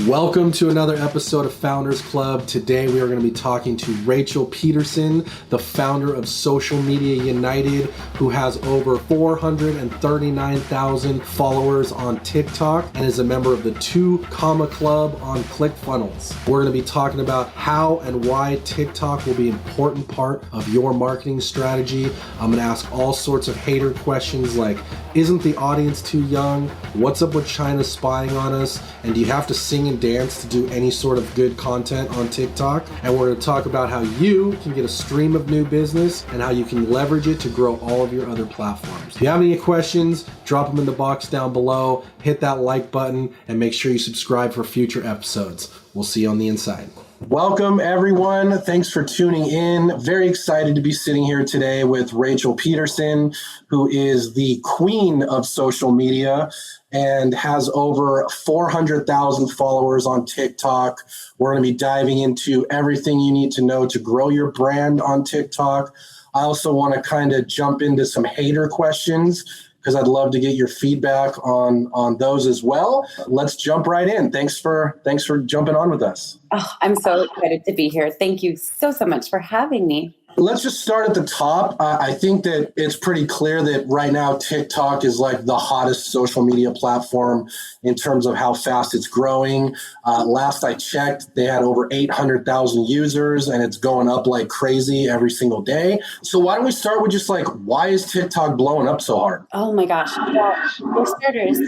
Welcome to another episode of Founders Club. Today we are going to be talking to Rachel Pedersen, the founder of Social Media United, who has over 439,000 followers on TikTok and is a member of the 2 Comma Club on ClickFunnels. We're going to be talking about how and why TikTok will be an important part of your marketing strategy. I'm going to ask all sorts of hater questions like, isn't the audience too young? What's up with China spying on us? And do you have to sing and dance to do any sort of good content on TikTok? And we're going to talk about how you can get a stream of new business and how you can leverage it to grow all of your other platforms. If you have any questions, drop them in the box down below, hit that like button, and make sure you subscribe for future episodes. We'll see you on the inside. Welcome, everyone. Thanks for tuning in. Very excited to be sitting here today with Rachel Pedersen, who is the queen of social media and has over 400,000 followers on TikTok. We're going to be diving into everything you need to know to grow your brand on TikTok. I also want to kind of jump into some hater questions because I'd love to get your feedback on those as well. Let's jump right in. Thanks for jumping on with us. Oh, I'm so excited to be here. Thank you so much for having me. Let's just start at the top. I think that it's pretty clear that right now TikTok is like the hottest social media platform in terms of how fast it's growing. Last I checked, they had over 800,000 users and it's going up like crazy every single day. So why don't we start with just like, why is TikTok blowing up so hard? Oh my gosh. Well, for starters,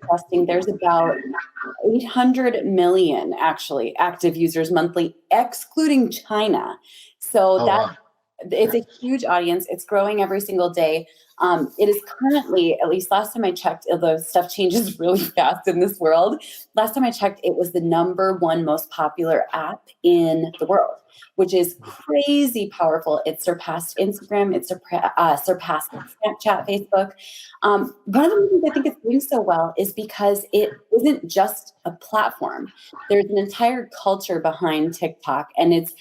testing, there's about 800 million actually active users monthly, excluding China. So it's a huge audience. It's growing every single day. It is currently, at least last time I checked, although stuff changes really fast in this world, last time I checked, it was the #1 most popular app in the world, which is crazy powerful. It surpassed Instagram. It surpassed Snapchat, Facebook. One of the reasons I think it's doing so well is because it isn't just a platform. There's an entire culture behind TikTok, and it's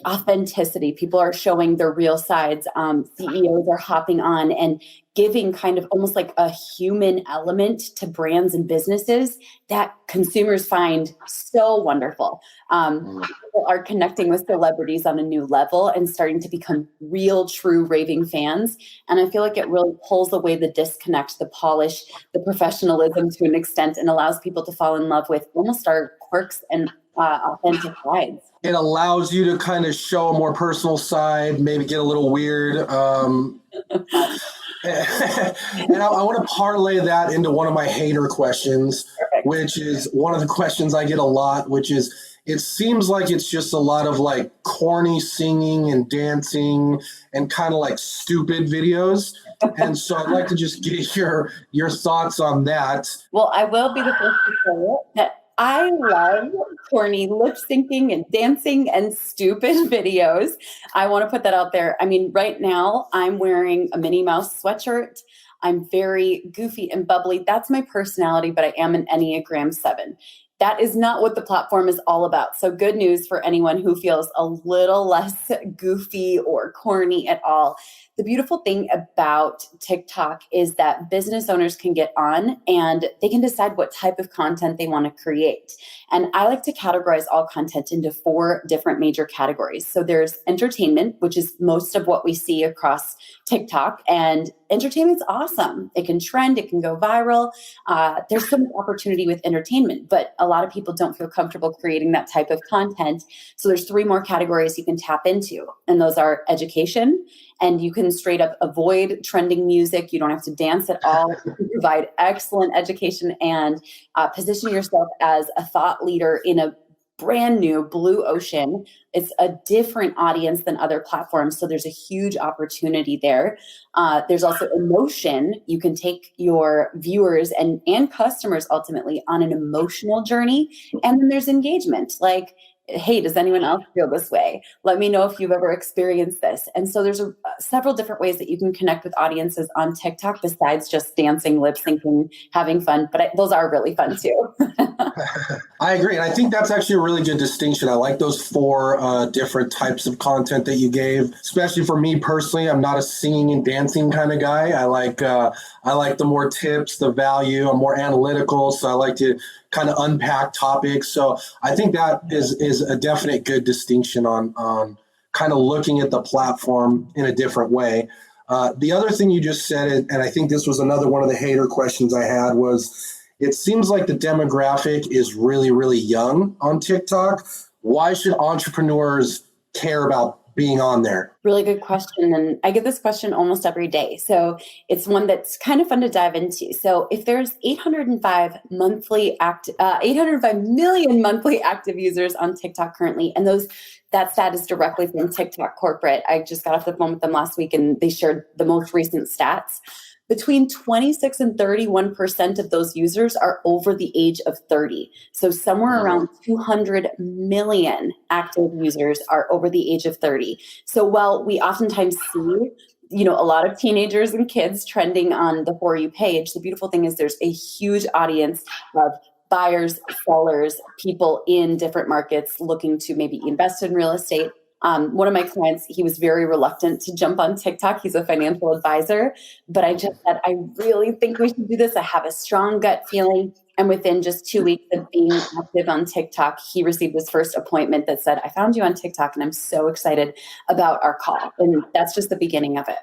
authenticity. People are showing their real sides. CEOs are hopping on and giving kind of almost like a human element to brands and businesses that consumers find so wonderful. People are connecting with celebrities on a new level and starting to become real, true raving fans. And I feel like it really pulls away the disconnect, the polish, the professionalism to an extent, and allows people to fall in love with almost our quirks and authentic sides. It allows you to kind of show a more personal side, maybe get a little weird. And I want to parlay that into one of my hater questions, Perfect. Which is one of the questions I get a lot, which is, it seems like it's just a lot of like corny singing and dancing and kind of like stupid videos. And so I'd like to just get your thoughts on that. Well, I will be the first to say it that I love corny lip syncing and dancing and stupid videos. I want to put that out there. I mean, right now I'm wearing a Minnie Mouse sweatshirt. I'm very goofy and bubbly. That's my personality, but I am an Enneagram 7. That is not what the platform is all about. So good news for anyone who feels a little less goofy or corny at all. The beautiful thing about TikTok is that business owners can get on and they can decide what type of content they want to create. And I like to categorize all content into 4 different major categories. So there's entertainment, which is most of what we see across TikTok. And entertainment's awesome. It can trend, it can go viral. There's so much opportunity with entertainment, but a lot of people don't feel comfortable creating that type of content. So there's 3 more categories you can tap into. And those are education, and you can straight up avoid trending music. You don't have to dance at all. You can provide excellent education and position yourself as a thought leader in a brand new blue ocean. It's a different audience than other platforms. So there's a huge opportunity there. There's also emotion. You can take your viewers and customers ultimately on an emotional journey. And then there's engagement. Like, hey, does anyone else feel this way? Let me know if you've ever experienced this. And so there's several different ways that you can connect with audiences on TikTok besides just dancing, lip syncing, having fun. But those are really fun too. I agree. And I think that's actually a really good distinction. I like those four different types of content that you gave, especially for me personally. I'm not a singing and dancing kind of guy. I like the more tips, the value. I'm more analytical. So I like to kind of unpack topics. So I think that is a definite good distinction on kind of looking at the platform in a different way. The other thing you just said, and I think this was another one of the hater questions I had, was it seems like the demographic is really, really young on TikTok. Why should entrepreneurs care about being on there? Really good question. And I get this question almost every day. So it's one that's kind of fun to dive into. So if there's 805 million monthly active users on TikTok currently, and that stat is directly from TikTok corporate. I just got off the phone with them last week and they shared the most recent stats. Between 26 and 31% of those users are over the age of 30. So somewhere around 200 million active users are over the age of 30. So while we oftentimes see, a lot of teenagers and kids trending on the For You page, the beautiful thing is there's a huge audience of buyers, sellers, people in different markets looking to maybe invest in real estate. One of my clients, he was very reluctant to jump on TikTok. He's a financial advisor, but I just said, I really think we should do this. I have a strong gut feeling. And within just 2 weeks of being active on TikTok, he received his first appointment that said, I found you on TikTok and I'm so excited about our call. And that's just the beginning of it.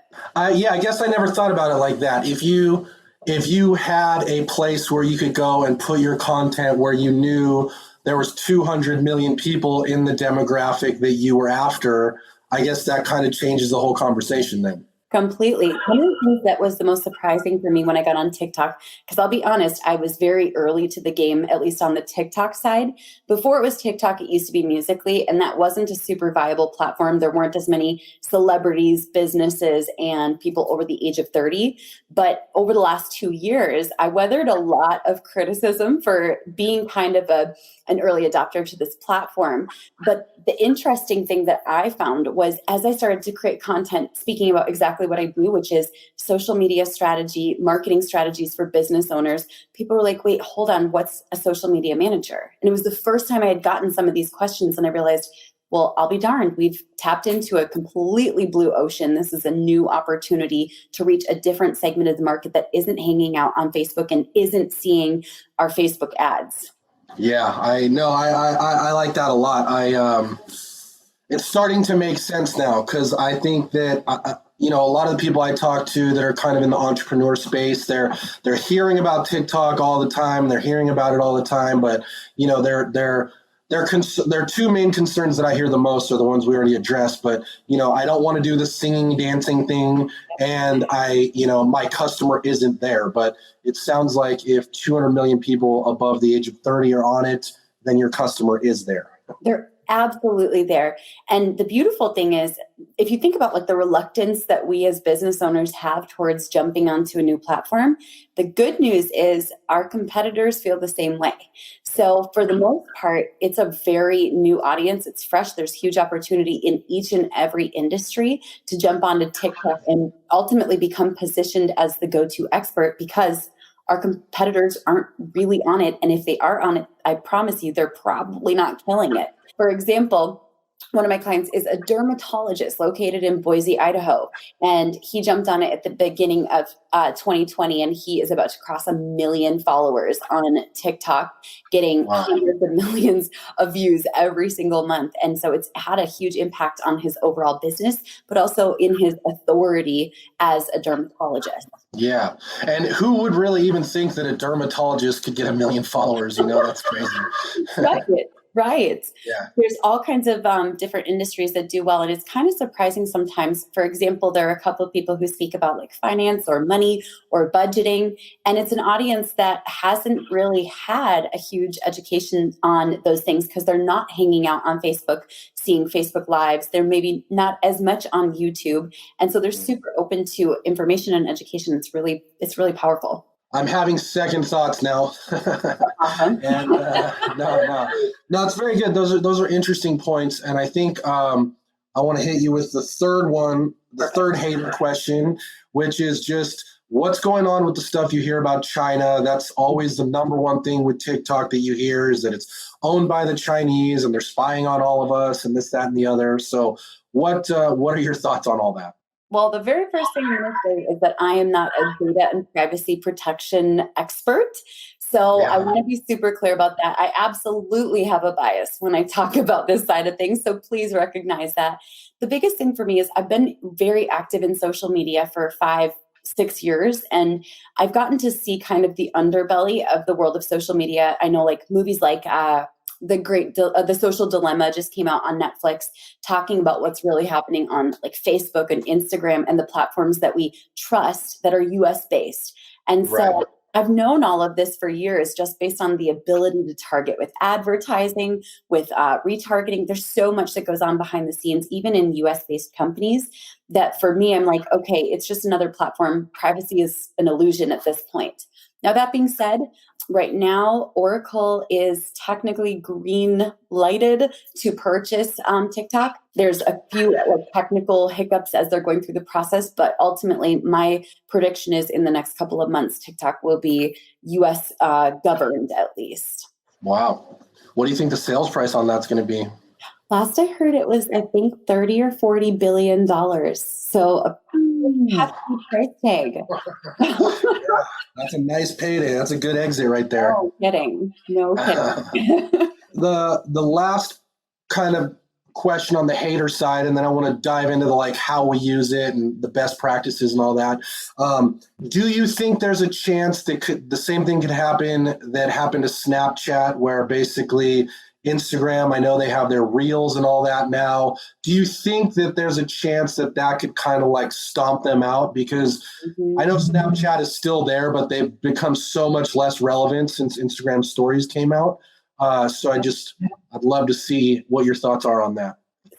Yeah, I guess I never thought about it like that. If you had a place where you could go and put your content where you knew there was 200 million people in the demographic that you were after, I guess that kind of changes the whole conversation then. Completely. One of the things that was the most surprising for me when I got on TikTok, because I'll be honest, I was very early to the game, at least on the TikTok side. Before it was TikTok, it used to be Musical.ly, and that wasn't a super viable platform. There weren't as many celebrities, businesses, and people over the age of 30. But over the last 2 years, I weathered a lot of criticism for being kind of an early adopter to this platform. But the interesting thing that I found was as I started to create content speaking about exactly what I do, which is social media strategy, marketing strategies for business owners, people were like, wait, hold on, what's a social media manager? And it was the first time I had gotten some of these questions and I realized, well, I'll be darned. We've tapped into a completely blue ocean. This is a new opportunity to reach a different segment of the market that isn't hanging out on Facebook and isn't seeing our Facebook ads. Yeah, I know. I like that a lot. It's starting to make sense now because I think that a lot of the people I talk to that are kind of in the entrepreneur space, they're hearing about TikTok all the time. They're hearing about it all the time, but their two main concerns that I hear the most are the ones we already addressed. But I don't want to do the singing, dancing thing, and my customer isn't there. But it sounds like if 200 million people above the age of 30 are on it, then your customer is there. They're absolutely there. And the beautiful thing is, if you think about like the reluctance that we as business owners have towards jumping onto a new platform, the good news is our competitors feel the same way. So for the most part, it's a very new audience. It's fresh. There's huge opportunity in each and every industry to jump onto TikTok and ultimately become positioned as the go-to expert because our competitors aren't really on it. And if they are on it, I promise you, they're probably not killing it. For example, one of my clients is a dermatologist located in Boise, Idaho, and he jumped on it at the beginning of 2020, and he is about to cross 1 million followers on TikTok, getting hundreds of millions of views every single month. And so it's had a huge impact on his overall business, but also in his authority as a dermatologist. Yeah. And who would really even think that a dermatologist could get 1 million followers? That's crazy. Right. Yeah. There's all kinds of different industries that do well. And it's kind of surprising sometimes. For example, there are a couple of people who speak about like finance or money or budgeting. And it's an audience that hasn't really had a huge education on those things because they're not hanging out on Facebook, seeing Facebook Lives. They're maybe not as much on YouTube. And so they're super open to information and education. It's really powerful. I'm having second thoughts now. Awesome. And no, it's very good. Those are interesting points. And I think I want to hit you with the third one, the third hater question, which is just what's going on with the stuff you hear about China? That's always the number one thing with TikTok that you hear is that it's owned by the Chinese and they're spying on all of us and this, that, and the other. So what are your thoughts on all that? Well, the very first thing I'm going to say is that I am not a data and privacy protection expert. So I want to be super clear about that. I absolutely have a bias when I talk about this side of things. So please recognize that. The biggest thing for me is I've been very active in social media for 5-6 years, and I've gotten to see kind of the underbelly of the world of social media. I know like movies like The Social Dilemma just came out on Netflix, talking about what's really happening on like Facebook and Instagram and the platforms that we trust that are US based. And so I've known all of this for years just based on the ability to target with advertising, with retargeting. There's so much that goes on behind the scenes, even in US based companies, that for me, I'm like, okay, it's just another platform. Privacy is an illusion at this point. Now, that being said, right now, Oracle is technically green lighted to purchase TikTok. There's a few technical hiccups as they're going through the process, but ultimately my prediction is in the next couple of months, TikTok will be US governed at least. Wow. What do you think the sales price on that's going to be? Last I heard it was, I think, $30 or $40 billion. So a hefty price tag. That's a nice payday. That's a good exit right there. No kidding. No kidding. The last kind of question on the hater side, and then I want to dive into the like how we use it and the best practices and all that. Do you think there's a chance that the same thing could happen that happened to Snapchat, where basically Instagram, I know they have their reels and all that now. Do you think that there's a chance that could kind of like stomp them out? Because I know Snapchat is still there, but they've become so much less relevant since Instagram stories came out. So I'd love to see what your thoughts are on that.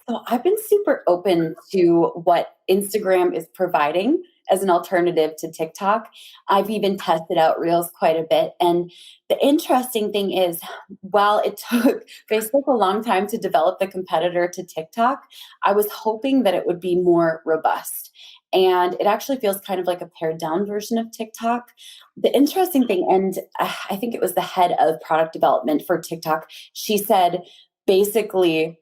So I've been super open to what Instagram is providing as an alternative to TikTok. I've even tested out Reels quite a bit. And the interesting thing is, while it took Facebook a long time to develop the competitor to TikTok, I was hoping that it would be more robust. And it actually feels kind of like a pared down version of TikTok. The interesting thing, and I think it was the head of product development for TikTok, she said, basically,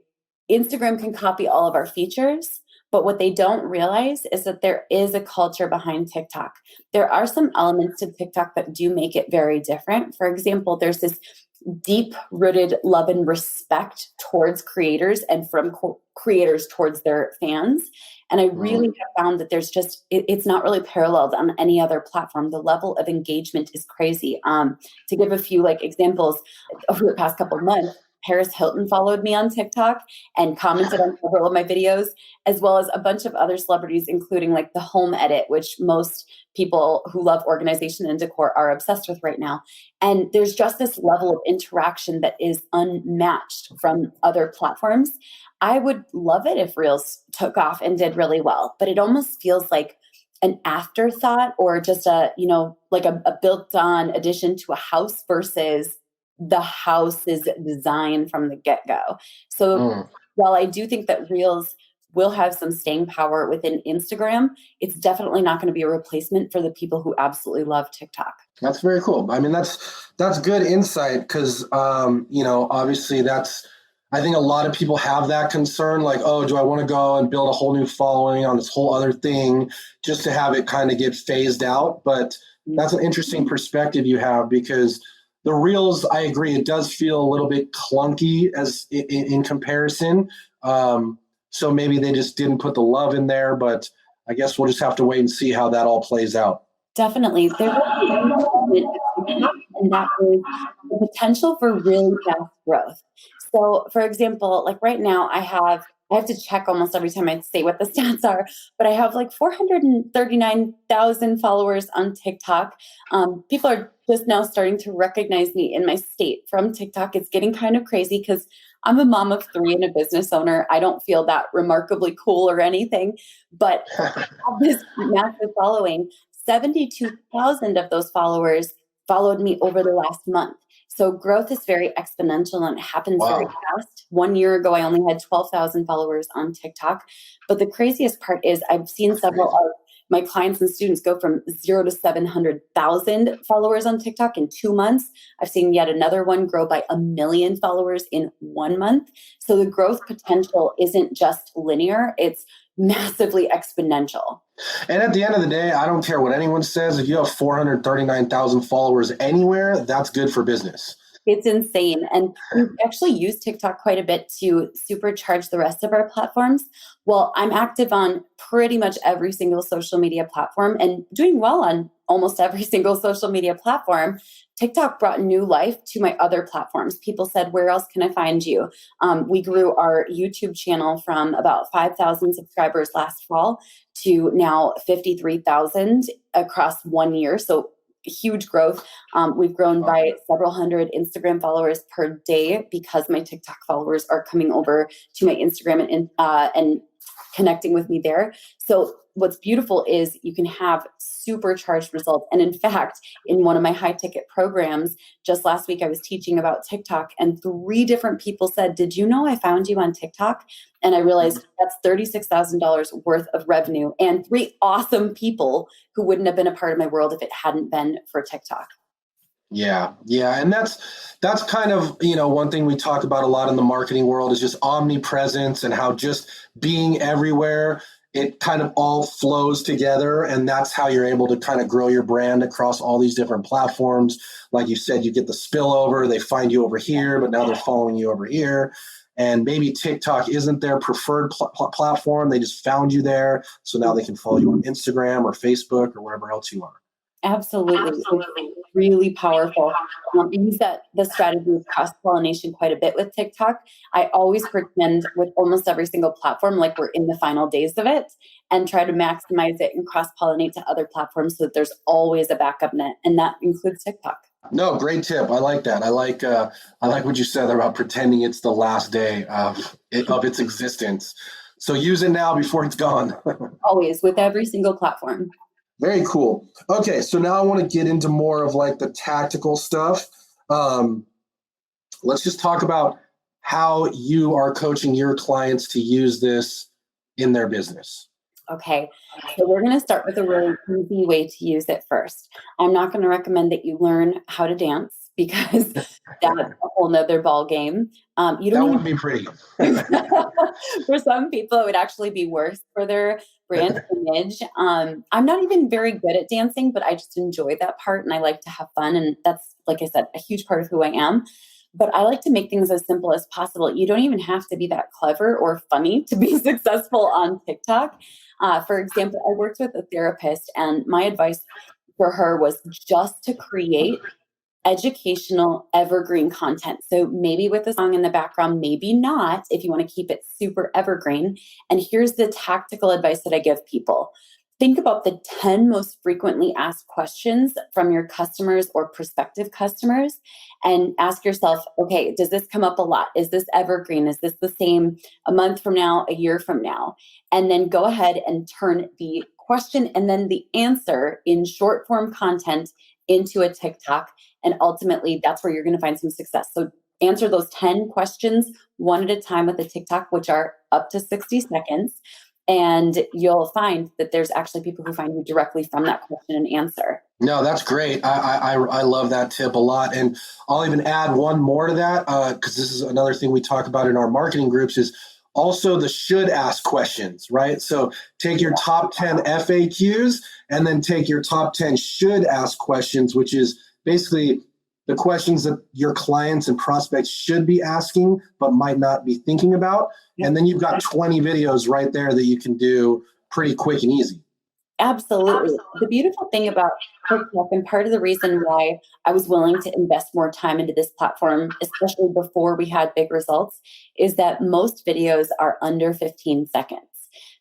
Instagram can copy all of our features, but what they don't realize is that there is a culture behind TikTok. There are some elements to TikTok that do make it very different. For example, there's this deep-rooted love and respect towards creators and from creators towards their fans. And I really have found that there's just, it's not really paralleled on any other platform. The level of engagement is crazy. To give a few like examples, over the past couple of months, Paris Hilton followed me on TikTok and commented on several of my videos, as well as a bunch of other celebrities, including like the home edit, which most people who love organization and decor are obsessed with right now. And there's just this level of interaction that is unmatched from other platforms. I would love it if Reels took off and did really well, but it almost feels like an afterthought or just a built-on addition to a house versus the house's design from the get-go. So while I do think that Reels will have some staying power within Instagram, it's definitely not going to be a replacement for the people who absolutely love TikTok. That's very cool. I mean, that's good insight because, obviously I think a lot of people have that concern, like, oh, do I want to go and build a whole new following on this whole other thing just to have it kind of get phased out? But that's an interesting perspective you have because the Reels, I agree, it does feel a little bit clunky as in comparison. So maybe they just didn't put the love in there, but I guess we'll just have to wait and see how that all plays out. Definitely. There will be and that is the potential for really fast growth. So for example, like right now I have to check almost every time I say what the stats are, but I have like 439,000 followers on TikTok. People are just now starting to recognize me in my state from TikTok. It's getting kind of crazy because I'm a mom of 3 and a business owner. I don't feel that remarkably cool or anything, but I have this massive following. 72,000 of those followers followed me over the last month. So growth is very exponential and it happens very fast. 1 year ago, I only had 12,000 followers on TikTok. But the craziest part is I've seen several of my clients and students go from 0 to 700,000 followers on TikTok in 2 months. I've seen yet another one grow by 1 million followers in 1 month. So the growth potential isn't just linear, it's massively exponential. And at the end of the day, I don't care what anyone says. If you have 439,000 followers anywhere, that's good for business. It's insane. And we actually use TikTok quite a bit to supercharge the rest of our platforms. Well, I'm active on pretty much every single social media platform and doing well on almost every single social media platform. TikTok brought new life to my other platforms. People said, where else can I find you? We grew our YouTube channel from about 5,000 subscribers last fall to now 53,000 across 1 year. So huge growth. We've grown by several hundred Instagram followers per day because my TikTok followers are coming over to my Instagram and connecting with me there. So what's beautiful is you can have supercharged results. And in fact, in one of my high ticket programs, just last week, I was teaching about TikTok and 3 different people said, did you know I found you on TikTok? And I realized that's $36,000 worth of revenue and 3 awesome people who wouldn't have been a part of my world if it hadn't been for TikTok. Yeah. And that's kind of, one thing we talk about a lot in the marketing world is just omnipresence and how just being everywhere, it kind of all flows together. And that's how you're able to kind of grow your brand across all these different platforms. Like you said, you get the spillover, they find you over here, but now they're following you over here. And maybe TikTok isn't their preferred platform. They just found you there. So now they can follow you on Instagram or Facebook or wherever else you are. Absolutely. It's really powerful. I use the strategy of cross-pollination quite a bit with TikTok. I always pretend with almost every single platform like we're in the final days of it and try to maximize it and cross-pollinate to other platforms so that there's always a backup net, and that includes TikTok. No, great tip. I like that. I like what you said about pretending it's the last day of its existence. So use it now before it's gone. Always, with every single platform. Very cool. Okay, so now I want to get into more of like the tactical stuff. Let's just talk about how you are coaching your clients to use this in their business. Okay, so we're going to start with a really easy way to use it first. I'm not going to recommend that you learn how to dance because that's a whole nother ball game. That would be pretty. For some people, it would actually be worse for their brand image. I'm not even very good at dancing, but I just enjoy that part and I like to have fun. And that's, like I said, a huge part of who I am. But I like to make things as simple as possible. You don't even have to be that clever or funny to be successful on TikTok. For example, I worked with a therapist and my advice for her was just to create educational evergreen content. So maybe with a song in the background, maybe not if you want to keep it super evergreen. And here's the tactical advice that I give people. Think about the 10 most frequently asked questions from your customers or prospective customers and ask yourself, okay, does this come up a lot? Is this evergreen? Is this the same a month from now, a year from now? And then go ahead and turn the question and then the answer in short form content into a TikTok. And ultimately, that's where you're going to find some success. So answer those 10 questions one at a time with a TikTok, which are up to 60 seconds. And you'll find that there's actually people who find you directly from that question and answer. No, that's great. I love that tip a lot. And I'll even add one more to that because this is another thing we talk about in our marketing groups is also the should ask questions, right? So take your top 10 FAQs and then take your top 10 should ask questions, which is basically the questions that your clients and prospects should be asking, but might not be thinking about. And then you've got 20 videos right there that you can do pretty quick and easy. Absolutely. The beautiful thing about TikTok, and part of the reason why I was willing to invest more time into this platform, especially before we had big results, is that most videos are under 15 seconds.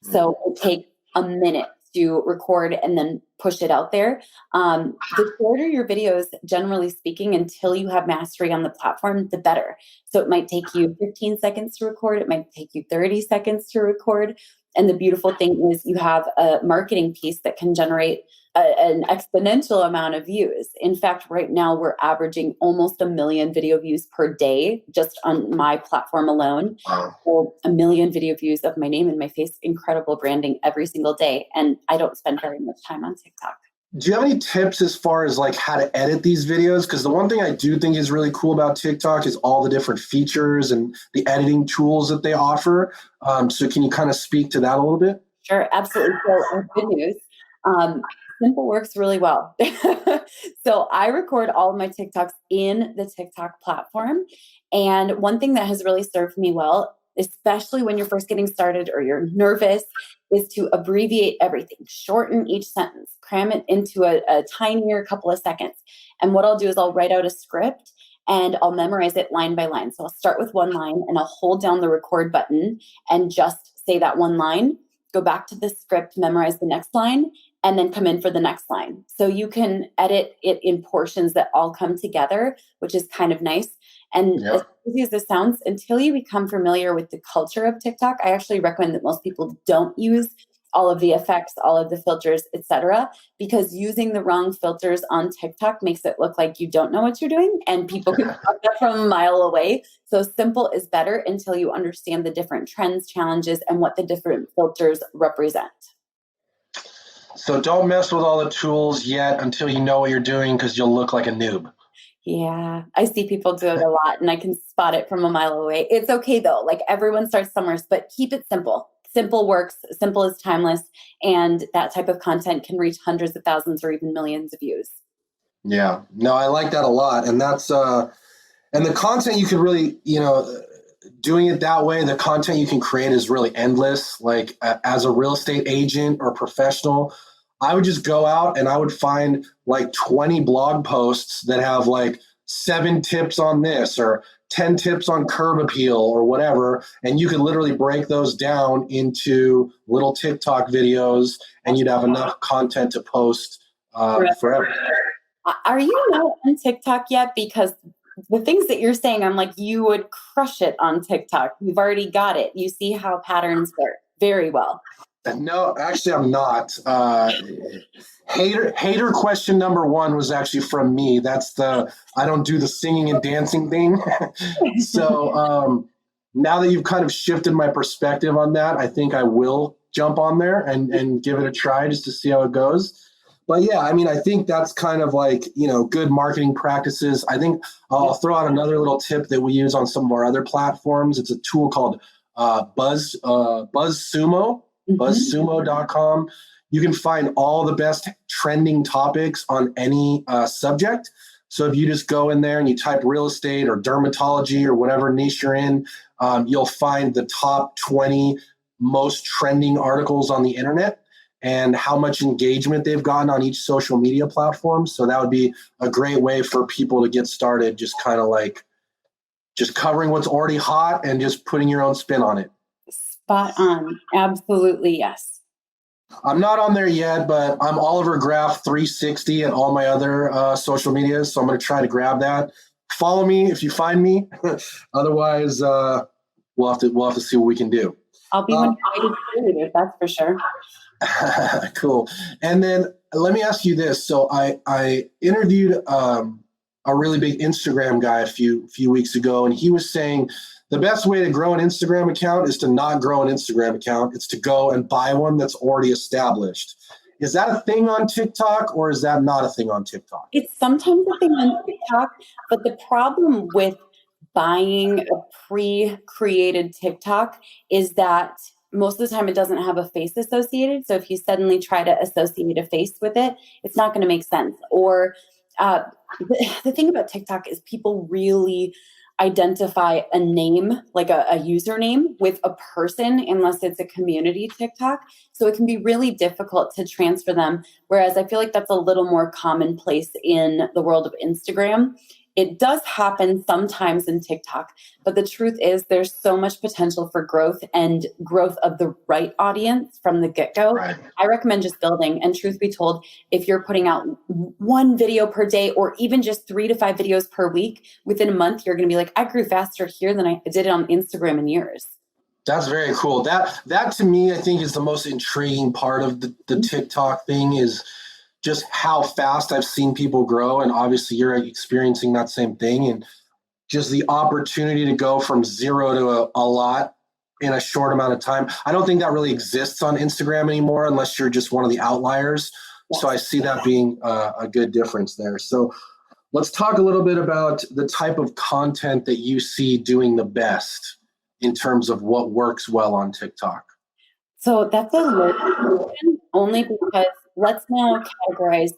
So it takes a minute to record and then push it out there. The shorter your videos, generally speaking, until you have mastery on the platform, the better. So it might take you 15 seconds to record. It might take you 30 seconds to record. And the beautiful thing is you have a marketing piece that can generate an exponential amount of views. In fact, right now we're averaging almost 1 million video views per day just on my platform alone. So 1 million video views of my name and my face, incredible branding every single day. And I don't spend very much time on TikTok. Do you have any tips as far as like how to edit these videos? Because the one thing I do think is really cool about TikTok is all the different features and the editing tools that they offer. So can you kind of speak to that a little bit? Sure, absolutely. So good news. Simple works really well. So I record all of my TikToks in the TikTok platform. And one thing that has really served me well, especially when you're first getting started or you're nervous, is to abbreviate everything, shorten each sentence, cram it into a tinier couple of seconds. And what I'll do is I'll write out a script and I'll memorize it line by line. So I'll start with one line and I'll hold down the record button and just say that one line, go back to the script, memorize the next line, and then come in for the next line. So you can edit it in portions that all come together, which is kind of nice. And as easy as this sounds, until you become familiar with the culture of TikTok, I actually recommend that most people don't use all of the effects, all of the filters, etc., because using the wrong filters on TikTok makes it look like you don't know what you're doing, and people can spot that from a mile away. So simple is better until you understand the different trends, challenges, and what the different filters represent. So don't mess with all the tools yet until you know what you're doing, because you'll look like a noob. Yeah, I see people do it a lot and I can spot it from a mile away. It's okay though. Like everyone starts somewhere, but keep it simple. Simple works, simple is timeless, and that type of content can reach hundreds of thousands or even millions of views. Yeah, no, I like that a lot. And that's, and the content you can really, doing it that way, the content you can create is really endless. Like as a real estate agent or professional, I would just go out and I would find like 20 blog posts that have like 7 tips on this or 10 tips on curb appeal or whatever. And you could literally break those down into little TikTok videos and you'd have enough content to post forever. Are you not on TikTok yet? Because the things that you're saying, I'm like, you would crush it on TikTok. You've already got it. You see how patterns work very well. No, actually, I'm not. Hater question number 1 was actually from me. That's the I don't do the singing and dancing thing. So now that you've kind of shifted my perspective on that, I think I will jump on there and give it a try just to see how it goes. But yeah, I mean, I think that's kind of like, good marketing practices. I think I'll throw out another little tip that we use on some of our other platforms. It's a tool called BuzzSumo. BuzzSumo.com. You can find all the best trending topics on any subject. So if you just go in there and you type real estate or dermatology or whatever niche you're in, you'll find the top 20 most trending articles on the internet and how much engagement they've gotten on each social media platform. So that would be a great way for people to get started, just kind of like just covering what's already hot and just putting your own spin on it. Spot on. Absolutely, yes. I'm not on there yet, but I'm Oliver Graf 360 and all my other social medias. So I'm going to try to grab that. Follow me if you find me. Otherwise, we'll have to see what we can do. I'll be one to do, that's for sure. Cool. And then let me ask you this. So I interviewed a really big Instagram guy a few weeks ago, and he was saying the best way to grow an Instagram account is to not grow an Instagram account. It's to go and buy one that's already established. Is that a thing on TikTok or is that not a thing on TikTok? It's sometimes a thing on TikTok, but the problem with buying a pre-created TikTok is that most of the time it doesn't have a face associated. So if you suddenly try to associate a face with it, it's not going to make sense. Or the thing about TikTok is people really identify a name, like a username with a person, unless it's a community TikTok. So it can be really difficult to transfer them. Whereas I feel like that's a little more commonplace in the world of Instagram. It does happen sometimes in TikTok, but the truth is there's so much potential for growth and growth of the right audience from the get-go. Right. I recommend just building. And truth be told, if you're putting out 1 video per day or even just 3 to 5 videos per week, within a month, you're going to be like, I grew faster here than I did it on Instagram in years. That's very cool. That to me, I think is the most intriguing part of the TikTok thing is just how fast I've seen people grow. And obviously you're experiencing that same thing. And just the opportunity to go from zero to a lot in a short amount of time. I don't think that really exists on Instagram anymore unless you're just one of the outliers. Yes. So I see that being a good difference there. So let's talk a little bit about the type of content that you see doing the best in terms of what works well on TikTok. So that's a loaded question, only because let's now categorize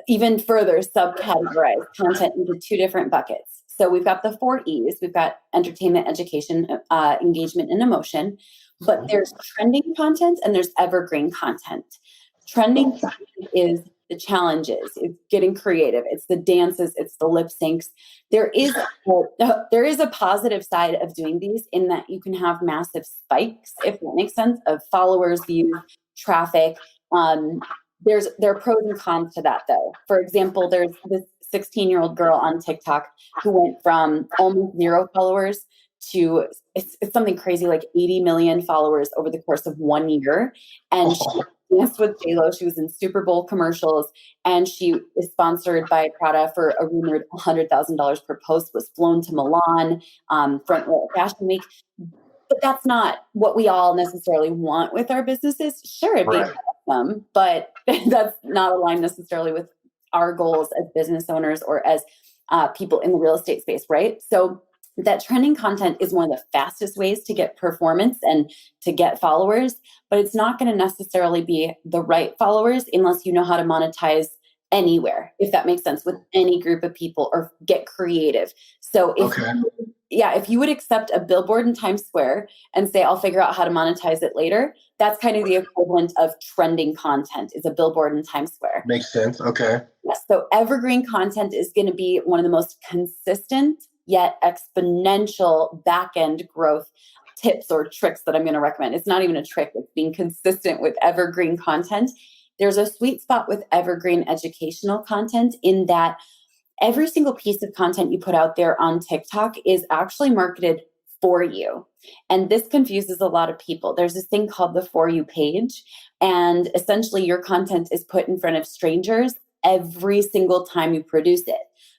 even further, subcategorize content into two different buckets. So we've got the 4 E's. We've got entertainment, education, engagement, and emotion. But there's trending content and there's evergreen content. Trending content is the challenges. It's getting creative. It's the dances. It's the lip syncs. There is a positive side of doing these in that you can have massive spikes, if that makes sense, of followers, views, traffic. There are pros and cons to that, though. For example, there's this 16-year-old girl on TikTok who went from almost 0 followers to it's something crazy like 80 million followers over the course of 1 year. And she danced with J-Lo. She was in Super Bowl commercials, and she is sponsored by Prada for a rumored $100,000 per post, was flown to Milan, front row Fashion Week. But that's not what we all necessarily want with our businesses. Sure, it'd be awesome, but that's not aligned necessarily with our goals as business owners or as people in the real estate space, right? So that trending content is one of the fastest ways to get performance and to get followers, but it's not going to necessarily be the right followers unless you know how to monetize anywhere, if that makes sense, with any group of people or get creative. So if you would accept a billboard in Times Square and say, I'll figure out how to monetize it later, that's kind of the equivalent of trending content is a billboard in Times Square. Makes sense. Okay. Yes. So evergreen content is going to be one of the most consistent yet exponential back-end growth tips or tricks that I'm going to recommend. It's not even a trick. It's being consistent with evergreen content. There's a sweet spot with evergreen educational content in that every single piece of content you put out there on TikTok is actually marketed for you. And this confuses a lot of people. There's this thing called the For You page. And essentially your content is put in front of strangers every single time you produce it.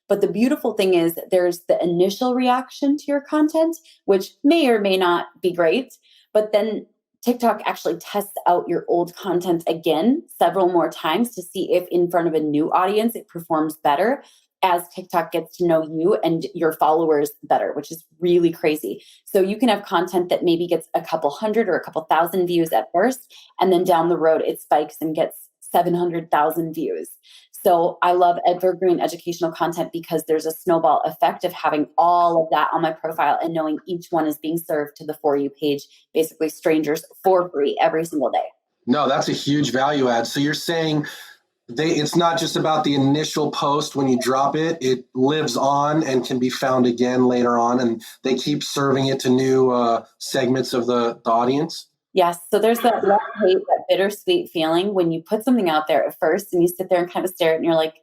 But the beautiful thing is there's the initial reaction to your content, which may or may not be great. But then TikTok actually tests out your old content again several more times to see if in front of a new audience it performs better as TikTok gets to know you and your followers better, which is really crazy. So you can have content that maybe gets a couple hundred or a couple thousand views at first, and then down the road it spikes and gets 700,000 views. So I love evergreen educational content because there's a snowball effect of having all of that on my profile and knowing each one is being served to the For You page, basically strangers for free every single day. No, that's a huge value add. So you're saying it's not just about the initial post when you drop it, it lives on and can be found again later on, and they keep serving it to new segments of the audience? Yes. So there's that love-hate, that bittersweet feeling when you put something out there at first and you sit there and kind of stare at it and you're like,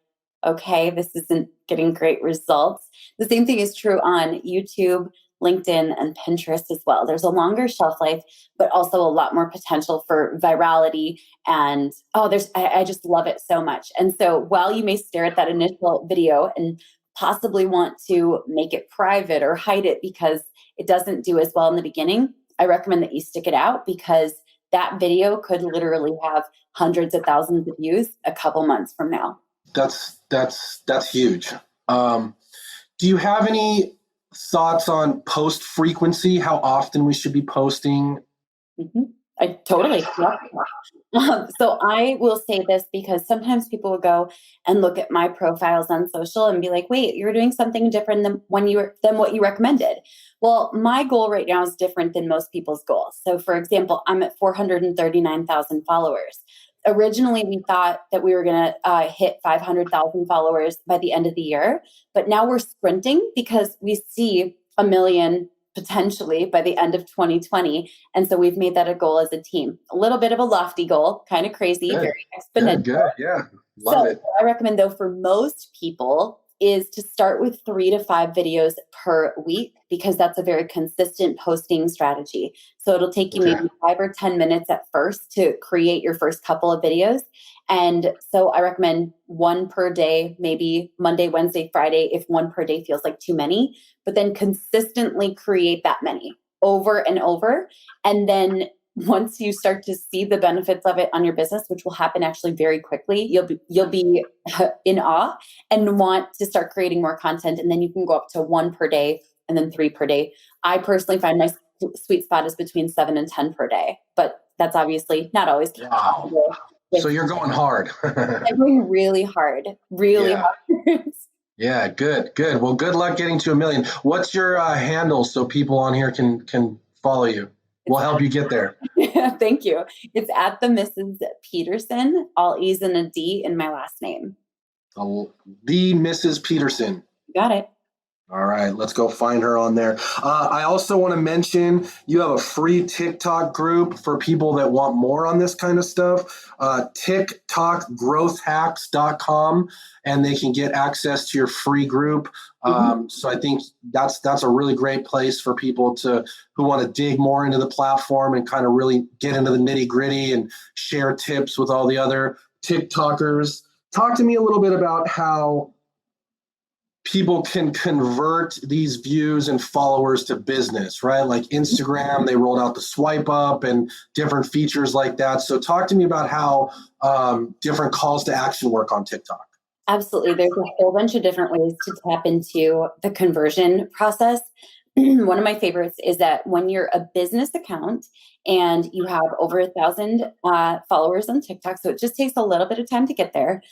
okay, this isn't getting great results. The same thing is true on YouTube, LinkedIn, and Pinterest as well. There's a longer shelf life, but also a lot more potential for virality. And I just love it so much. And so while you may stare at that initial video and possibly want to make it private or hide it because it doesn't do as well in the beginning, I recommend that you stick it out because that video could literally have hundreds of thousands of views a couple months from now. That's huge. Do you have any thoughts on post frequency, how often we should be posting? Mm-hmm. I totally. So I will say this because sometimes people will go and look at my profiles on social and be like, wait, you're doing something different than what you recommended. Well, my goal right now is different than most people's goals. So for example, I'm at 439,000 followers. Originally, we thought that we were going to hit 500,000 followers by the end of the year, but now we're sprinting because we see 1 million potentially by the end of 2020. And so we've made that a goal as a team. A little bit of a lofty goal, kind of crazy, very exponential. Good. Yeah. Love it. I recommend though, for most people, is to start with 3 to 5 videos per week, because that's a very consistent posting strategy. So it'll take you maybe 5 or 10 minutes at first to create your first couple of videos. And so I recommend 1 per day, maybe Monday, Wednesday, Friday, if 1 per day feels like too many, but then consistently create that many over and over. And then once you start to see the benefits of it on your business, which will happen actually very quickly, you'll be in awe and want to start creating more content. And then you can go up to 1 per day and then 3 per day. I personally find my sweet spot is between 7 and 10 per day, but that's obviously not always possible. So you're going hard. I'm going really hard, hard. Yeah, good. Well, good luck getting to 1 million. What's your handle so people on here can follow you? We'll help you get there. Thank you. It's at the Mrs. Pedersen, all E's and a D in my last name. The Mrs. Pedersen. Got it. All right, let's go find her on there. I also want to mention you have a free TikTok group for people that want more on this kind of stuff. TikTokgrowthhacks.com, and they can get access to your free group. So I think that's a really great place for people who want to dig more into the platform and kind of really get into the nitty gritty and share tips with all the other TikTokers. Talk to me a little bit about how people can convert these views and followers to business, right? Like Instagram, they rolled out the swipe up and different features like that. So talk to me about how different calls to action work on TikTok. Absolutely. There's a whole bunch of different ways to tap into the conversion process. One of my favorites is that when you're a business account and you have over 1,000 followers on TikTok, so it just takes a little bit of time to get there.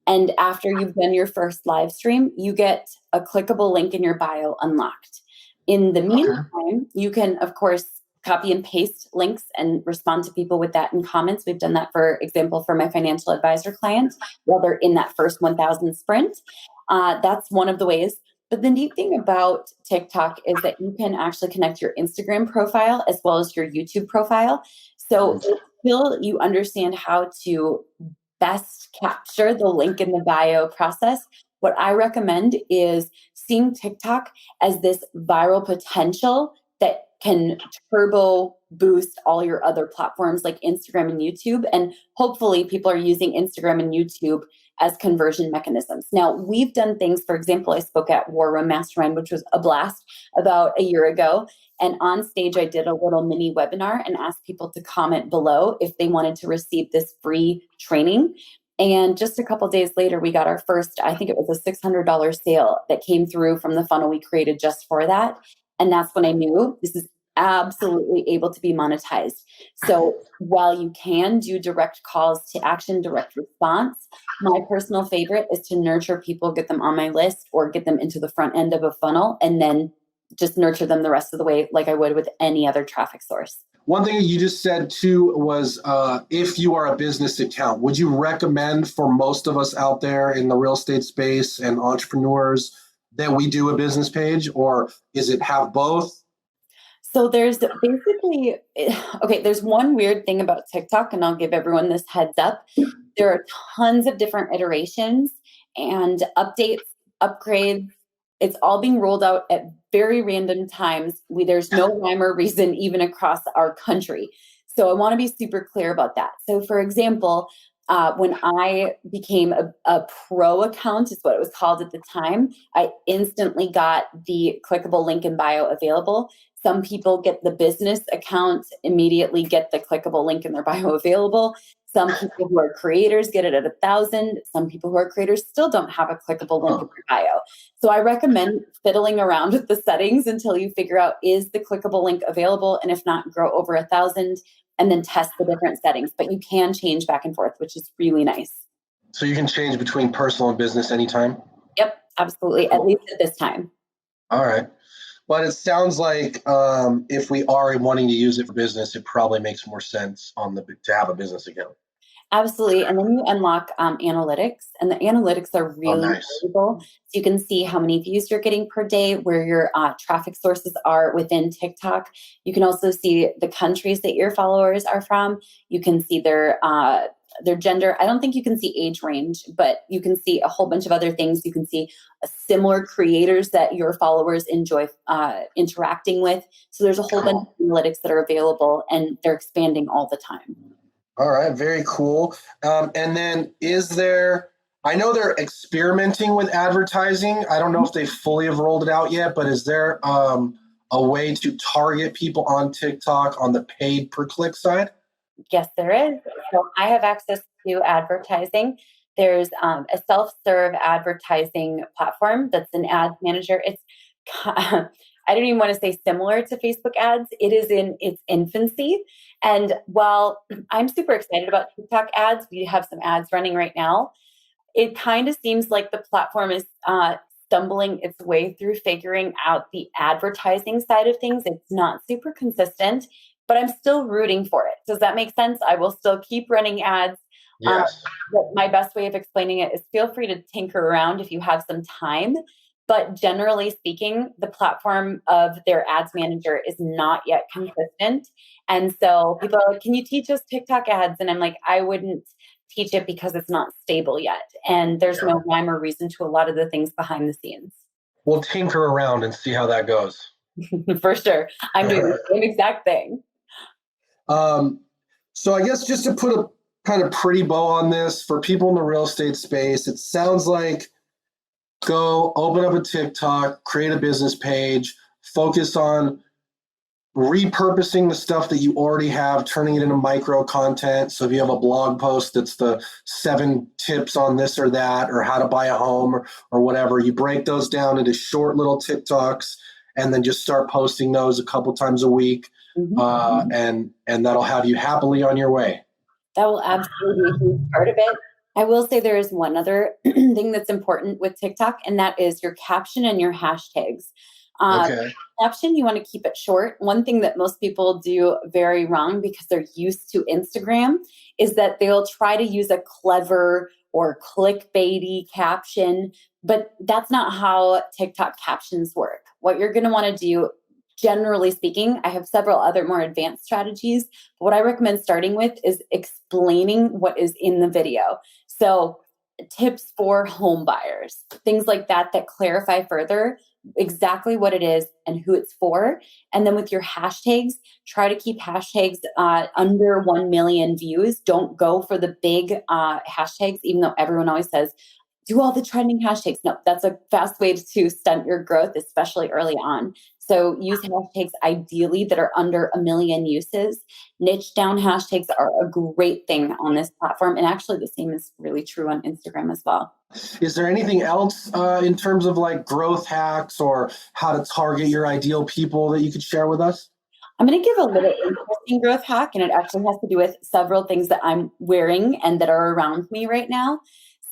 And after you've done your first live stream, you get a clickable link in your bio unlocked. In the meantime, you can, of course, copy and paste links and respond to people with that in comments. We've done that, for example, for my financial advisor clients while they're in that first 1,000 sprint. That's one of the ways. But the neat thing about TikTok is that you can actually connect your Instagram profile as well as your YouTube profile. So until you understand how to best capture the link in the bio process, what I recommend is seeing TikTok as this viral potential that can turbo boost all your other platforms like Instagram and YouTube. And hopefully people are using Instagram and YouTube as conversion mechanisms. Now, we've done things, for example, I spoke at War Room Mastermind, which was a blast about a year ago. And on stage, I did a little mini webinar and asked people to comment below if they wanted to receive this free training. And just a couple of days later, we got our first, I think it was a $600 sale that came through from the funnel we created just for that. And that's when I knew this is absolutely able to be monetized. So while you can do direct calls to action, direct response, my personal favorite is to nurture people, get them on my list or get them into the front end of a funnel, and then just nurture them the rest of the way like I would with any other traffic source. One thing you just said too was if you are a business account, would you recommend for most of us out there in the real estate space and entrepreneurs that we do a business page, or is it have both? So there's basically, there's one weird thing about TikTok, and I'll give everyone this heads up. There are tons of different iterations and updates, upgrades. It's all being rolled out at very random times. There's no rhyme or reason even across our country. So I want to be super clear about that. So for example, when I became a pro account, is what it was called at the time, I instantly got the clickable link in bio available. Some people get the business account, immediately get the clickable link in their bio available. Some people who are creators get it at 1,000. Some people who are creators still don't have a clickable link in their bio. So I recommend fiddling around with the settings until you figure out, is the clickable link available? And if not, grow over 1,000 and then test the different settings. But you can change back and forth, which is really nice. So you can change between personal and business anytime? Yep, absolutely. At least at this time. All right. But it sounds like if we are wanting to use it for business, it probably makes more sense to have a business account. Absolutely. And then you unlock analytics, and the analytics are really valuable. So you can see how many views you're getting per day, where your traffic sources are within TikTok. You can also see the countries that your followers are from. You can see their their gender. I don't think you can see age range, but you can see a whole bunch of other things. You can see similar creators that your followers enjoy interacting with. So there's a whole bunch of analytics that are available, and they're expanding all the time. All right, very cool. And then I know they're experimenting with advertising. I don't know if they fully have rolled it out yet, but is there a way to target people on TikTok on the paid per click side? Yes, there is. So I have access to advertising. There's a self-serve advertising platform that's an ads manager. It's I don't even want to say similar to Facebook ads. It is in its infancy. And while I'm super excited about TikTok ads, we have some ads running right now. It kind of seems like the platform is stumbling its way through figuring out the advertising side of things. It's not super consistent, but I'm still rooting for it. Does that make sense? I will still keep running ads. Yes. But my best way of explaining it is feel free to tinker around if you have some time. But generally speaking, the platform of their ads manager is not yet consistent. And so people are like, can you teach us TikTok ads? And I'm like, I wouldn't teach it because it's not stable yet. And there's no rhyme or reason to a lot of the things behind the scenes. We'll tinker around and see how that goes. For sure. I'm doing the same exact thing. So I guess just to put a kind of pretty bow on this for people in the real estate space, it sounds like go open up a TikTok, create a business page, focus on repurposing the stuff that you already have, turning it into micro content. So if you have a blog post that's the 7 tips on this or that, or how to buy a home or whatever, you break those down into short little TikToks and then just start posting those a couple times a week. And that'll have you happily on your way. That will absolutely be a huge part of it. I will say there is one other thing that's important with TikTok, and that is your caption and your hashtags. Caption, you want to keep it short. One thing that most people do very wrong because they're used to Instagram is that they'll try to use a clever or clickbaity caption, but that's not how TikTok captions work. What you're going to want to do, generally speaking, I have several other more advanced strategies. But what I recommend starting with is explaining what is in the video. So tips for home buyers, things like that clarify further exactly what it is and who it's for. And then with your hashtags, try to keep hashtags under 1 million views. Don't go for the big hashtags, even though everyone always says, do all the trending hashtags. No, that's a fast way to stunt your growth, especially early on. So use hashtags ideally that are under 1 million uses. Niche down hashtags are a great thing on this platform. And actually the same is really true on Instagram as well. Is there anything else in terms of like growth hacks or how to target your ideal people that you could share with us? I'm going to give a little interesting growth hack, and it actually has to do with several things that I'm wearing and that are around me right now.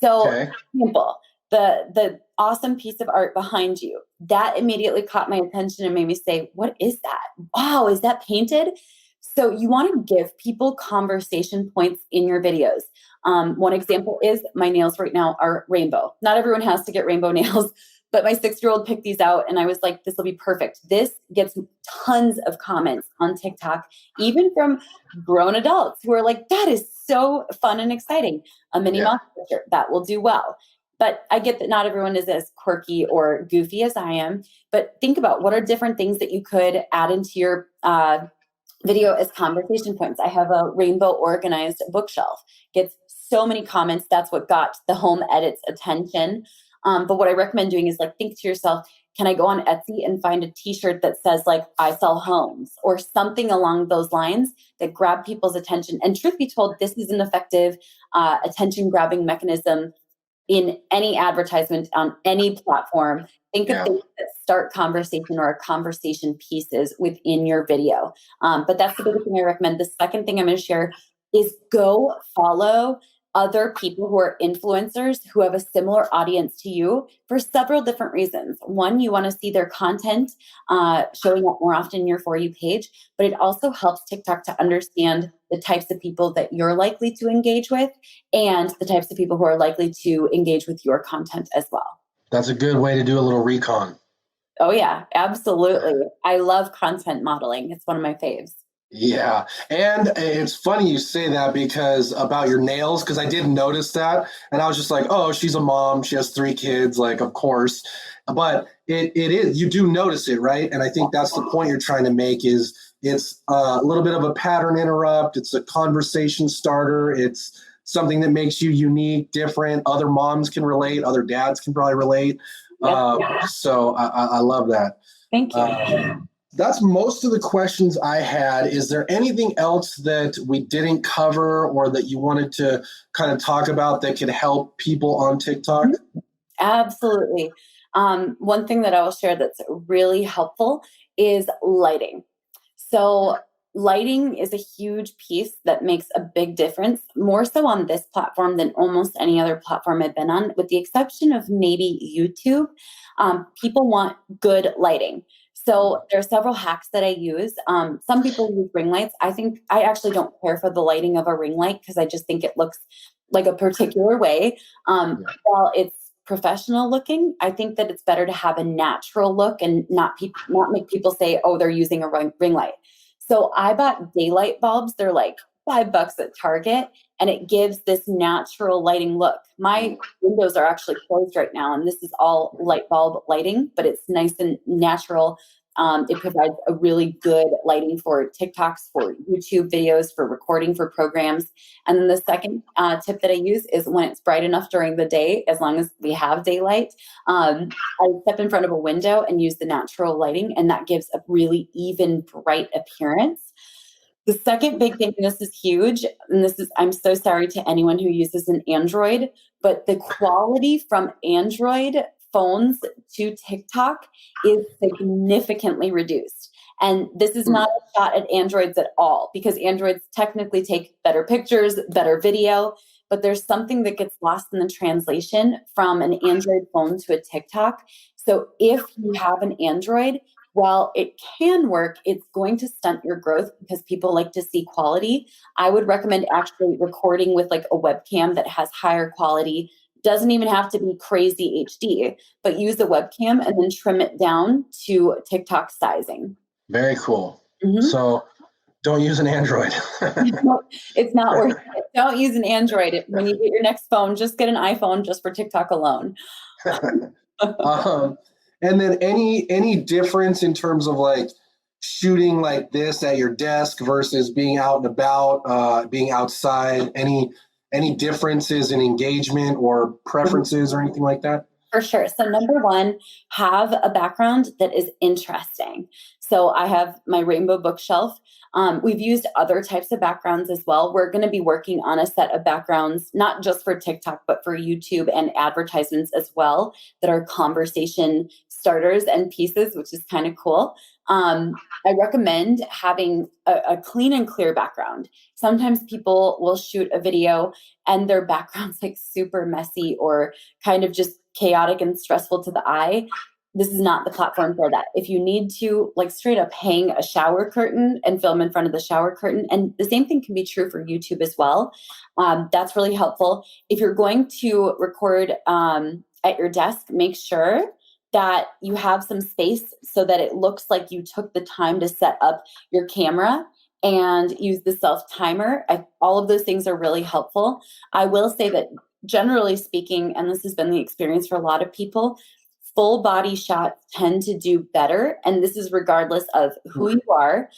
So, for example, the awesome piece of art behind you, that immediately caught my attention and made me say, what is that? Wow, is that painted? So you want to give people conversation points in your videos. One example is my nails right now are rainbow. Not everyone has to get rainbow nails, but my 6-year-old picked these out and I was like, this will be perfect. This gets tons of comments on TikTok, even from grown adults who are like, that is so fun and exciting. A Minnie Mouse picture, that will do well. But I get that not everyone is as quirky or goofy as I am. But think about what are different things that you could add into your video as conversation points. I have a rainbow organized bookshelf. Gets so many comments. That's what got the home edits attention. But what I recommend doing is like, think to yourself, can I go on Etsy and find a t-shirt that says like, I sell homes or something along those lines that grab people's attention? And truth be told, this is an effective attention grabbing mechanism in any advertisement on any platform. Think of things that start conversation or conversation pieces within your video. But that's the biggest thing I recommend. The second thing I'm going to share is go follow other people who are influencers who have a similar audience to you for several different reasons. One, you want to see their content showing up more often in your For You page, but it also helps TikTok to understand the types of people that you're likely to engage with and the types of people who are likely to engage with your content as well. That's a good way to do a little recon. Oh yeah, absolutely. I love content modeling. It's one of my faves. Yeah. And it's funny you say that because about your nails, because I did notice that. And I was just like, oh, she's a mom. She has 3 kids. Like, of course. But it is, you do notice it, right? And I think that's the point you're trying to make is it's a little bit of a pattern interrupt. It's a conversation starter. It's something that makes you unique, different. Other moms can relate. Other dads can probably relate. So I love that. Thank you. That's most of the questions I had. Is there anything else that we didn't cover or that you wanted to kind of talk about that could help people on TikTok? Absolutely. One thing that I will share that's really helpful is lighting. So lighting is a huge piece that makes a big difference, more so on this platform than almost any other platform I've been on, with the exception of maybe YouTube. People want good lighting. So there are several hacks that I use. Some people use ring lights. I actually don't care for the lighting of a ring light because I just think it looks like a particular way. While it's professional looking, I think that it's better to have a natural look and not make people say, oh, they're using a ring light. So I bought daylight bulbs. They're like $5 at Target, and it gives this natural lighting look. My windows are actually closed right now, and this is all light bulb lighting, but it's nice and natural. It provides a really good lighting for TikToks, for YouTube videos, for recording for programs. And then the second tip that I use is when it's bright enough during the day, as long as we have daylight, I step in front of a window and use the natural lighting, and that gives a really even, bright appearance. The second big thing, and this is huge, and I'm so sorry to anyone who uses an Android, but the quality from Android phones to TikTok is significantly reduced. And this is not a shot at Androids at all, because Androids technically take better pictures, better video, but there's something that gets lost in the translation from an Android phone to a TikTok. So if you have an Android, while it can work, it's going to stunt your growth because people like to see quality. I would recommend actually recording with like a webcam that has higher quality. Doesn't even have to be crazy HD, but use a webcam and then trim it down to TikTok sizing. Very cool. So don't use an Android. It's not worth it. Don't use an Android. When you get your next phone, just get an iPhone just for TikTok alone. And then any difference in terms of like shooting like this at your desk versus being out and about, being outside? Any differences in engagement or preferences or anything like that? For sure. So number one, have a background that is interesting. So I have my rainbow bookshelf. We've used other types of backgrounds as well. We're going to be working on a set of backgrounds, not just for TikTok, but for YouTube and advertisements as well, that are conversation starters and pieces, which is kind of cool. I recommend having a clean and clear background. Sometimes people will shoot a video and their background's like super messy or kind of just chaotic and stressful to the eye. This is not the platform for that. If you need to like straight up hang a shower curtain and film in front of the shower curtain, and the same thing can be true for YouTube as well. That's really helpful. If you're going to record at your desk, make sure that you have some space so that it looks like you took the time to set up your camera and use the self timer. All of those things are really helpful. I will say that generally speaking, and this has been the experience for a lot of people, full body shots tend to do better. And this is regardless of who you are,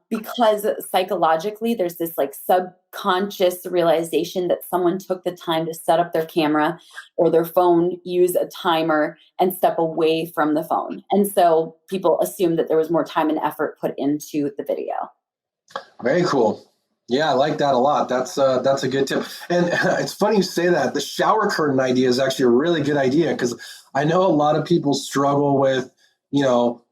because psychologically there's this like subconscious realization that someone took the time to set up their camera or their phone, use a timer, and step away from the phone. And so people assume that there was more time and effort put into the video. Very cool. Yeah, I like that a lot. That's a good tip. And it's funny you say that. The shower curtain idea is actually a really good idea because I know a lot of people struggle with, oh,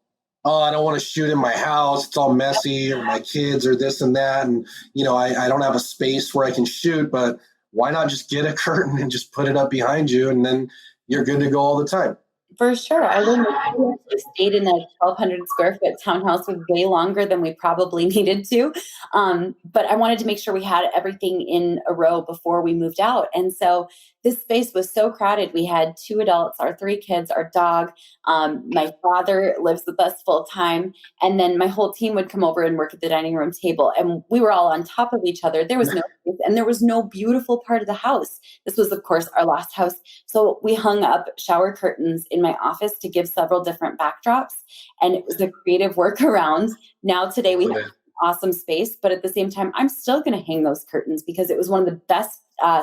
I don't want to shoot in my house. It's all messy, or my kids, or this and that. And, I don't have a space where I can shoot, but why not just get a curtain and just put it up behind you and then you're good to go all the time? For sure. I learned that we actually stayed in a 1,200 square foot townhouse with way longer than we probably needed to. But I wanted to make sure we had everything in a row before we moved out. And so this space was so crowded. We had 2 adults, our 3 kids, our dog. My father lives with us full time. And then my whole team would come over and work at the dining room table. And we were all on top of each other. There was no space, and there was no beautiful part of the house. This was, of course, our last house. So we hung up shower curtains in my office to give several different backdrops. And it was a creative workaround. Now today we have an awesome space, but at the same time, I'm still going to hang those curtains because it was one of the best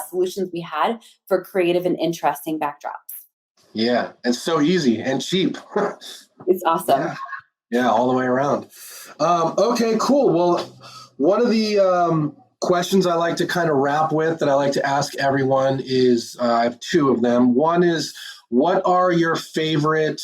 solutions we had for creative and interesting backdrops. Yeah, it's so easy and cheap. It's awesome. Yeah, all the way around. Okay, cool. Well, one of the questions I like to kind of wrap with that I like to ask everyone is, I have 2 of them. One is, what are your favorite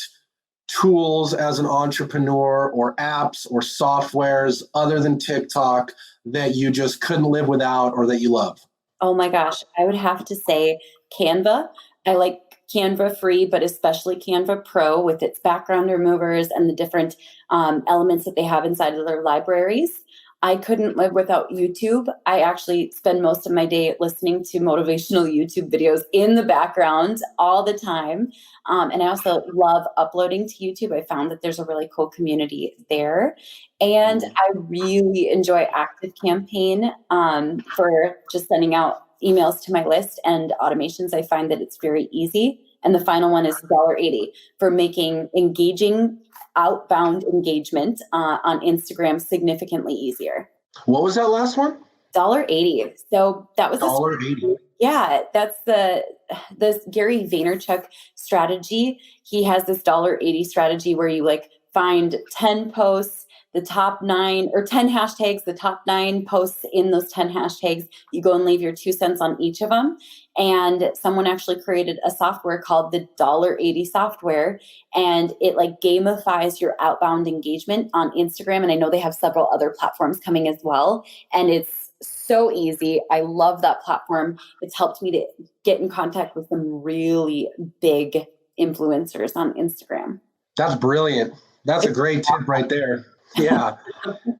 tools as an entrepreneur, or apps or softwares other than TikTok that you just couldn't live without or that you love? Oh my gosh, I would have to say Canva. I like Canva free, but especially Canva Pro with its background removers and the different elements that they have inside of their libraries. I couldn't live without YouTube. I actually spend most of my day listening to motivational YouTube videos in the background all the time. And I also love uploading to YouTube. I found that there's a really cool community there. And I really enjoy ActiveCampaign for just sending out emails to my list and automations. I find that it's very easy. And the final one is $1.80 for making engaging outbound engagement on Instagram significantly easier. What was that last one? $1.80. So that was $1.80. Yeah, that's this Gary Vaynerchuk strategy. He has this $1.80 strategy where you like find 10 posts, the top 9 or 10 hashtags, the top 9 posts in those 10 hashtags. You go and leave your 2 cents on each of them. And someone actually created a software called the $1.80 software, and it like gamifies your outbound engagement on Instagram. And I know they have several other platforms coming as well. And it's so easy. I love that platform. It's helped me to get in contact with some really big influencers on Instagram. That's brilliant. That's a great tip right there. Yeah.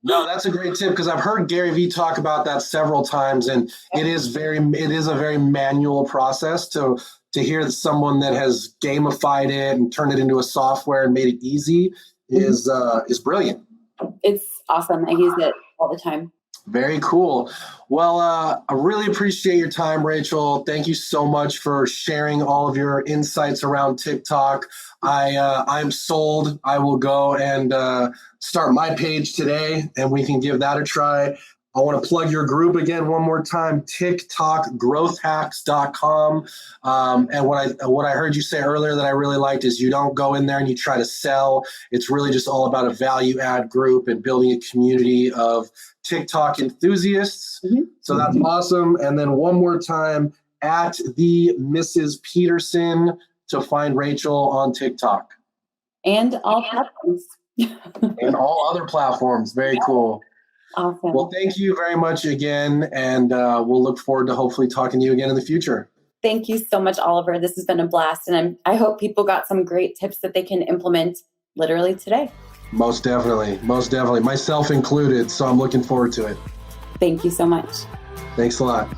No, that's a great tip because I've heard Gary Vee talk about that several times, and it is a very manual process to hear someone that has gamified it and turned it into a software and made it easy is brilliant. It's awesome. I use it all the time. Very cool. Well, I really appreciate your time, Rachel. Thank you so much for sharing all of your insights around TikTok. I'm sold. I will go and start my page today, and we can give that a try. I want to plug your group again one more time, TikTokgrowthhacks.com. And what I heard you say earlier that I really liked is you don't go in there and you try to sell. It's really just all about a value add group and building a community of TikTok enthusiasts. Mm-hmm. So that's awesome. And then one more time, at the Mrs. Pedersen to find Rachel on TikTok. And all platforms. And all other platforms. Very cool. Awesome. Well, thank you very much again, and we'll look forward to hopefully talking to you again in the future. Thank you so much, Oliver. This has been a blast, and I hope people got some great tips that they can implement literally today. Most definitely, myself included, so I'm looking forward to it. Thank you so much. Thanks a lot.